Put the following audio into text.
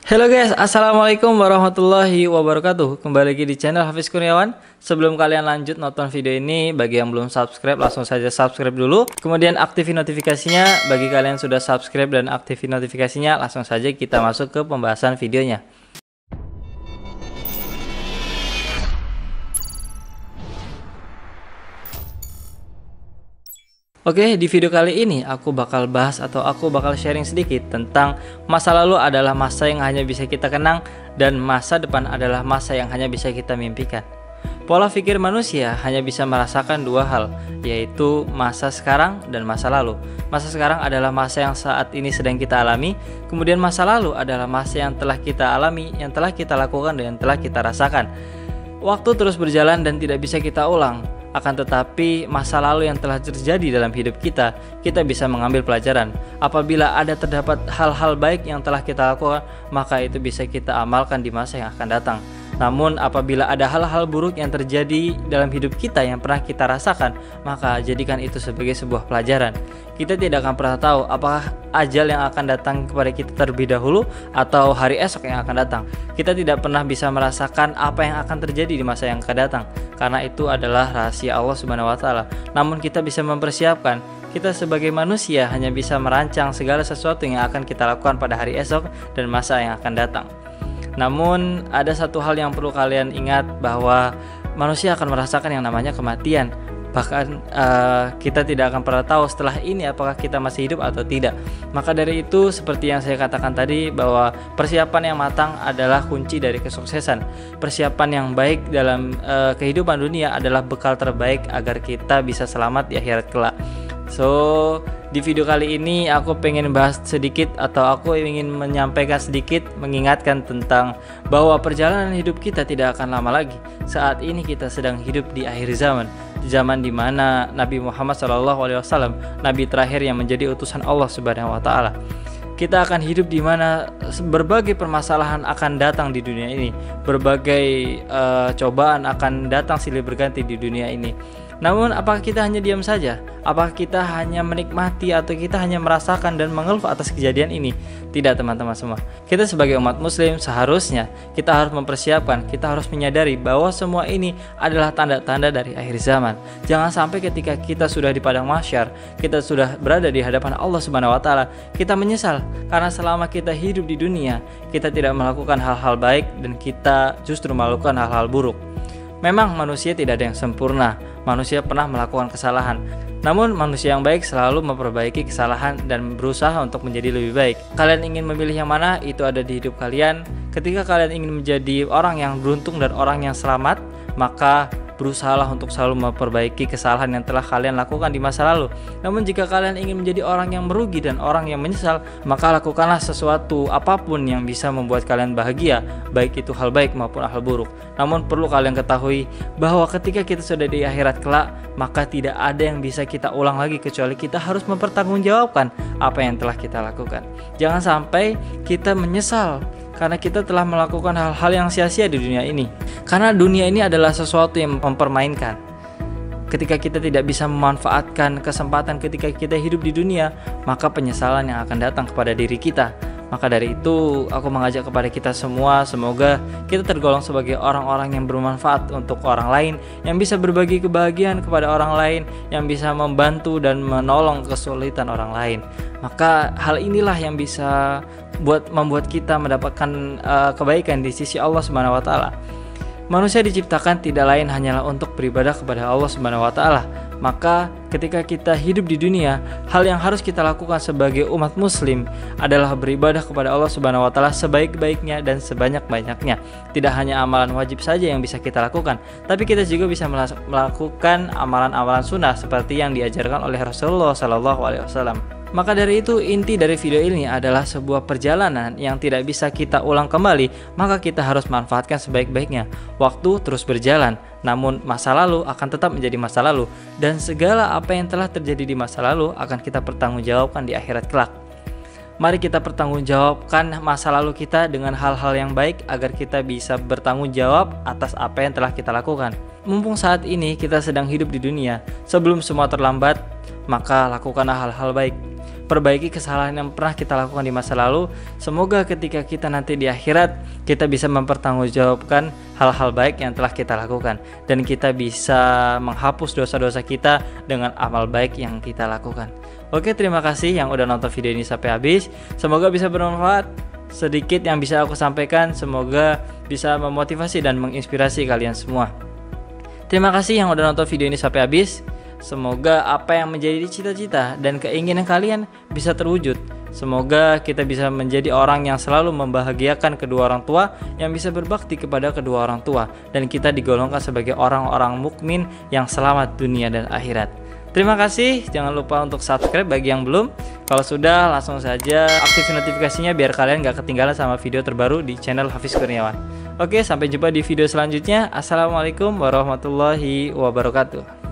Halo guys, assalamualaikum warahmatullahi wabarakatuh. Kembali lagi di channel Hafiz Kurniawan. Sebelum kalian lanjut nonton video ini, bagi yang belum subscribe langsung saja subscribe dulu. Kemudian aktifin notifikasinya. Bagi kalian yang sudah subscribe dan aktifin notifikasinya, langsung saja kita masuk ke pembahasan videonya. Oke, di video kali ini aku bakal bahas atau aku bakal sharing sedikit tentang masa lalu adalah masa yang hanya bisa kita kenang dan masa depan adalah masa yang hanya bisa kita mimpikan. Pola pikir manusia hanya bisa merasakan dua hal, yaitu masa sekarang dan masa lalu. Masa sekarang adalah masa yang saat ini sedang kita alami, kemudian masa lalu adalah masa yang telah kita alami, yang telah kita lakukan dan yang telah kita rasakan. Waktu terus berjalan dan tidak bisa kita ulang. Akan tetapi masa lalu yang telah terjadi dalam hidup kita bisa mengambil pelajaran. Apabila terdapat hal-hal baik yang telah kita lakukan, maka itu bisa kita amalkan di masa yang akan datang. Namun apabila ada hal-hal buruk yang terjadi dalam hidup kita yang pernah kita rasakan, maka jadikan itu sebagai sebuah pelajaran. Kita tidak akan pernah tahu apakah ajal yang akan datang kepada kita terlebih dahulu atau hari esok yang akan datang. Kita tidak pernah bisa merasakan apa yang akan terjadi di masa yang akan datang, karena itu adalah rahasia Allah Subhanahu wa taala. Namun kita bisa mempersiapkan. Kita sebagai manusia hanya bisa merancang segala sesuatu yang akan kita lakukan pada hari esok dan masa yang akan datang. Namun ada satu hal yang perlu kalian ingat, bahwa manusia akan merasakan yang namanya kematian. Bahkan kita tidak akan pernah tahu setelah ini apakah kita masih hidup atau tidak. Maka dari itu, seperti yang saya katakan tadi, bahwa persiapan yang matang adalah kunci dari kesuksesan. Persiapan yang baik dalam kehidupan dunia adalah bekal terbaik agar kita bisa selamat di akhirat kelak. So, di video kali ini aku pengen bahas sedikit, atau aku ingin menyampaikan sedikit, mengingatkan tentang bahwa perjalanan hidup kita tidak akan lama lagi. Saat ini kita sedang hidup di akhir zaman, zaman di mana Nabi Muhammad SAW, Nabi terakhir yang menjadi utusan Allah Subhanahu wa taala. Kita akan hidup di mana berbagai permasalahan akan datang di dunia ini, berbagai cobaan akan datang silih berganti di dunia ini. Namun apakah kita hanya diam saja? Apakah kita hanya menikmati atau kita hanya merasakan dan mengeluh atas kejadian ini? Tidak, teman-teman semua. Kita sebagai umat muslim seharusnya kita harus mempersiapkan, kita harus menyadari bahwa semua ini adalah tanda-tanda dari akhir zaman. Jangan sampai ketika kita sudah di padang mahsyar, kita sudah berada di hadapan Allah Subhanahu wa taala, kita menyesal karena selama kita hidup di dunia, kita tidak melakukan hal-hal baik dan kita justru melakukan hal-hal buruk. Memang manusia tidak ada yang sempurna, manusia pernah melakukan kesalahan. Namun manusia yang baik selalu memperbaiki kesalahan dan berusaha untuk menjadi lebih baik. Kalian ingin memilih yang mana, itu ada di hidup kalian. Ketika kalian ingin menjadi orang yang beruntung dan orang yang selamat, maka berusahalah untuk selalu memperbaiki kesalahan yang telah kalian lakukan di masa lalu. Namun jika kalian ingin menjadi orang yang merugi dan orang yang menyesal, maka lakukanlah sesuatu apapun yang bisa membuat kalian bahagia, baik itu hal baik maupun hal buruk. Namun perlu kalian ketahui bahwa ketika kita sudah di akhirat kelak, maka tidak ada yang bisa kita ulang lagi kecuali kita harus mempertanggungjawabkan apa yang telah kita lakukan. Jangan sampai kita menyesal karena kita telah melakukan hal-hal yang sia-sia di dunia ini. Karena dunia ini adalah sesuatu yang mempermainkan. Ketika kita tidak bisa memanfaatkan kesempatan ketika kita hidup di dunia, maka penyesalan yang akan datang kepada diri kita. Maka dari itu, aku mengajak kepada kita semua, semoga kita tergolong sebagai orang-orang yang bermanfaat untuk orang lain, yang bisa berbagi kebahagiaan kepada orang lain, yang bisa membantu dan menolong kesulitan orang lain. Maka hal inilah yang bisa membuat kita mendapatkan kebaikan di sisi Allah Subhanahu wa taala. Manusia diciptakan tidak lain hanyalah untuk beribadah kepada Allah Subhanahu wa taala. Maka ketika kita hidup di dunia, hal yang harus kita lakukan sebagai umat muslim adalah beribadah kepada Allah Subhanahu wa taala sebaik-baiknya dan sebanyak-banyaknya. Tidak hanya amalan wajib saja yang bisa kita lakukan, tapi kita juga bisa melakukan amalan-amalan sunnah seperti yang diajarkan oleh Rasulullah SAW. Maka dari itu, inti dari video ini adalah sebuah perjalanan yang tidak bisa kita ulang kembali, maka kita harus manfaatkan sebaik-baiknya. Waktu terus berjalan, namun masa lalu akan tetap menjadi masa lalu, dan segala apa yang telah terjadi di masa lalu akan kita pertanggungjawabkan di akhirat kelak. Mari kita pertanggungjawabkan masa lalu kita dengan hal-hal yang baik agar kita bisa bertanggung jawab atas apa yang telah kita lakukan. Mumpung saat ini kita sedang hidup di dunia, sebelum semua terlambat, maka lakukanlah hal-hal baik. perbaiki kesalahan yang pernah kita lakukan di masa lalu. Semoga ketika kita nanti di akhirat, kita bisa mempertanggungjawabkan hal-hal baik yang telah kita lakukan, dan kita bisa menghapus dosa-dosa kita dengan amal baik yang kita lakukan. Oke, terima kasih yang udah nonton video ini sampai habis. Semoga bisa bermanfaat. Sedikit yang bisa aku sampaikan, semoga bisa memotivasi dan menginspirasi kalian semua. Terima kasih yang udah nonton video ini sampai habis. Semoga apa yang menjadi cita-cita dan keinginan kalian bisa terwujud. Semoga kita bisa menjadi orang yang selalu membahagiakan kedua orang tua, yang bisa berbakti kepada kedua orang tua, dan kita digolongkan sebagai orang-orang mukmin yang selamat dunia dan akhirat. Terima kasih, jangan lupa untuk subscribe bagi yang belum. Kalau sudah, langsung saja aktifin notifikasinya biar kalian gak ketinggalan sama video terbaru di channel Hafiz Kurniawan. Oke, sampai jumpa di video selanjutnya. Assalamualaikum warahmatullahi wabarakatuh.